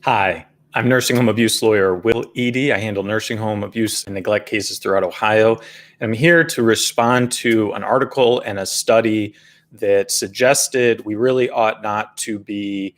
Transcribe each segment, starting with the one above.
Hi, I'm nursing home abuse lawyer Will Eadie. I handle nursing home abuse and neglect cases throughout Ohio. And I'm here to respond to an article and a study that suggested we really ought not to be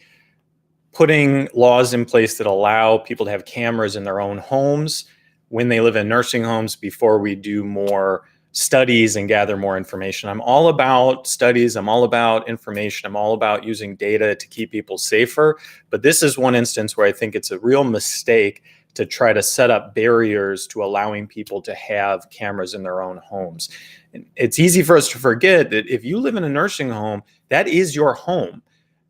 putting laws in place that allow people to have cameras in their own homes when they live in nursing homes before we do more studies and gather more information. I'm all about studies. I'm all about information. I'm all about using data to keep people safer. But this is one instance where I think it's a real mistake to try to set up barriers to allowing people to have cameras in their own homes. And it's easy for us to forget that if you live in a nursing home, that is your home.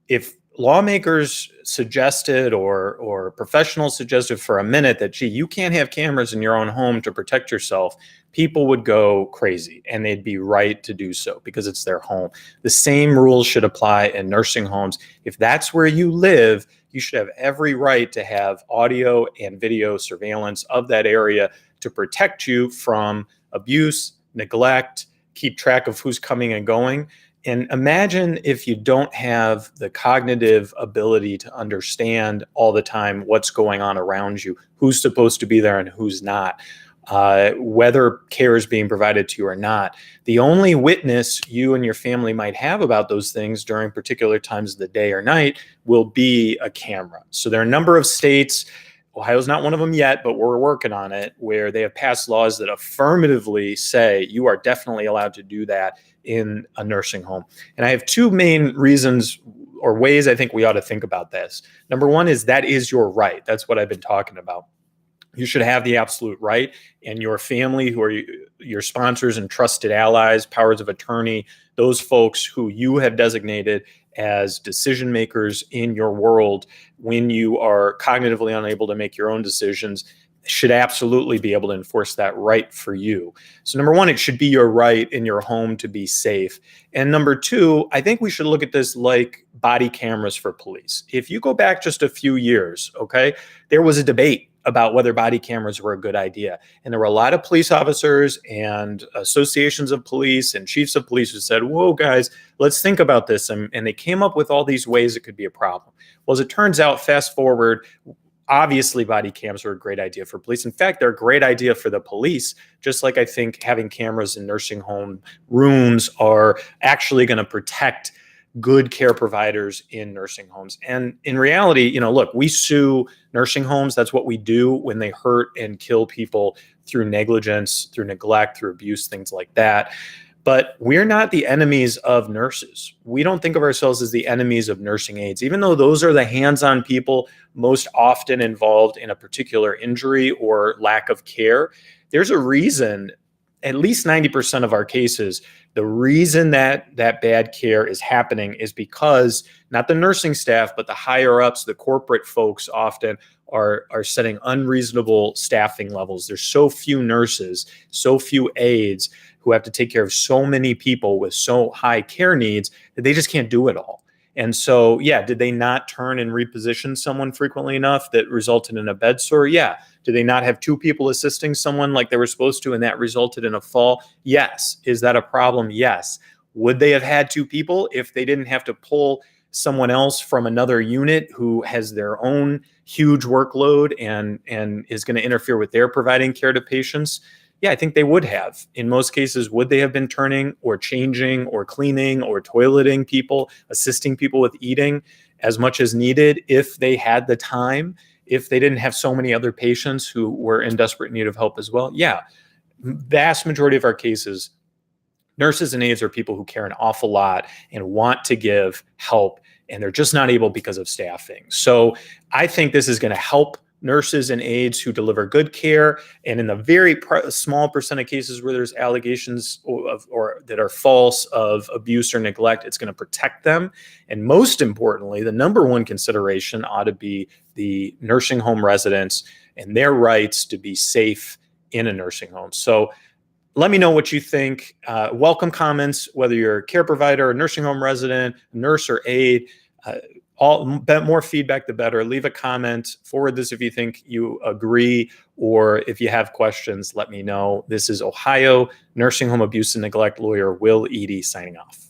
If lawmakers suggested or professionals suggested for a minute that, gee, you can't have cameras in your own home to protect yourself, people would go crazy, and they'd be right to do so because it's their home. The same rules should apply in nursing homes. If that's where you live, you should have every right to have audio and video surveillance of that area to protect you from abuse, neglect, keep track of who's coming and going. And imagine if you don't have the cognitive ability to understand all the time what's going on around you, who's supposed to be there and who's not, whether care is being provided to you or not. The only witness you and your family might have about those things during particular times of the day or night will be a camera. So there are a number of states, Ohio's not one of them yet, but we're working on it, where they have passed laws that affirmatively say you are definitely allowed to do that in a nursing home. And I have two main reasons or ways I think we ought to think about this. Number one is that is your right. That's what I've been talking about. You should have the absolute right, and your family, who are your sponsors and trusted allies, powers of attorney, those folks who you have designated as decision makers in your world when you are cognitively unable to make your own decisions, should absolutely be able to enforce that right for you. So number one, it should be your right in your home to be safe. And number two, I think we should look at this like body cameras for police. If you go back just a few years, okay, there was a debate about whether body cameras were a good idea. And there were a lot of police officers and associations of police and chiefs of police who said, whoa, guys, let's think about this. And they came up with all these ways it could be a problem. Well, as it turns out, fast forward, obviously body cams are a great idea for police. In fact, they're a great idea for the police, just like I think having cameras in nursing home rooms are actually going to protect good care providers in nursing homes. And in reality, look, we sue nursing homes. That's what we do when they hurt and kill people through negligence, through neglect, through abuse, things like that. But we're not the enemies of nurses. We don't think of ourselves as the enemies of nursing aides, even though those are the hands-on people most often involved in a particular injury or lack of care. There's a reason, at least 90% of our cases, the reason that bad care is happening is because not the nursing staff, but the higher ups, the corporate folks often are setting unreasonable staffing levels. There's so few nurses, so few aides who have to take care of so many people with so high care needs that they just can't do it all. And so, yeah, did they not turn and reposition someone frequently enough that resulted in a bed sore? Yeah. Did they not have two people assisting someone like they were supposed to, and that resulted in a fall? Yes. Is that a problem? Yes. Would they have had two people if they didn't have to pull someone else from another unit who has their own huge workload and is going to interfere with their providing care to patients? Yeah, I think they would have. In most cases, would they have been turning or changing or cleaning or toileting people, assisting people with eating as much as needed if they had the time, if they didn't have so many other patients who were in desperate need of help as well? Yeah, vast majority of our cases, nurses and aides are people who care an awful lot and want to give help, and they're just not able because of staffing. So I think this is going to help nurses and aides who deliver good care, and in the very small percent of cases where there's allegations or that are false of abuse or neglect, it's going to protect them. And most importantly, the number one consideration ought to be the nursing home residents and their rights to be safe in a nursing home. So let me know what you think. Welcome comments, whether you're a care provider, a nursing home resident, nurse or aide. More feedback, the better. Leave a comment. Forward this if you think you agree, or if you have questions, let me know. This is Ohio nursing home abuse and neglect lawyer Will Eadie signing off.